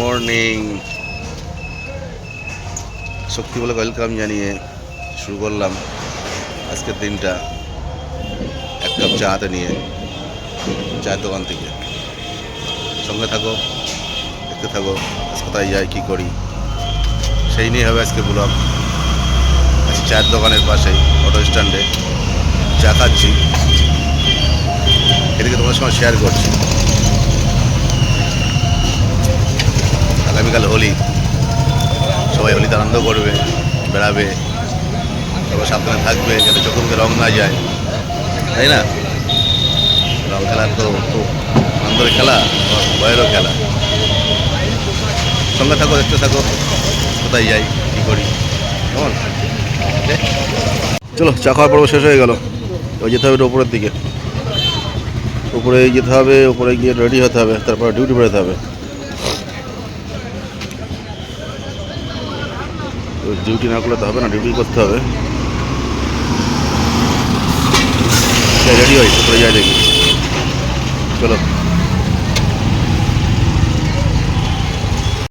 Morning. শক্তি বলে welcome জানিয়ে শুরু করলাম আজকের দিনটা এক কাপ চা হাতে নিয়ে চায়ের দোকান থেকে। সঙ্গে থাকো, দেখতে থাকো আজ কোথায় যাই, কী করি সেই নিয়ে হবে আজকে ব্লগ। আজকে চায়ের দোকানের পাশেই অটো স্ট্যান্ডে চা খাচ্ছি, এদিকে তোমার সঙ্গে শেয়ার করছি। আগামীকাল হোলি, সবাই হোলিতে আনন্দ করবে, বেড়াবে, সবাই সাবধানে থাকবে যাতে চোখে মুখে রং না যায়, তাই না? রং খেলা তো খুব আনন্দের খেলা, ভয়েরও খেলা। সঙ্গে থাকো, দেখতে থাকো কোথায় যাই, কী করি, কেমন? চলো, চা খাওয়ার পর্ব শেষ হয়ে গেল। ওই যেতে হবে উপরের দিকে, উপরে যেতে হবে, উপরে গিয়ে রেডি হতে হবে, তারপর ডিউটি বেরোতে হবে। ডিউটি না করলে তো হবে না, ডিউটি করতে হবে। রেডি হই, উপরে যাই দেখি, চলো।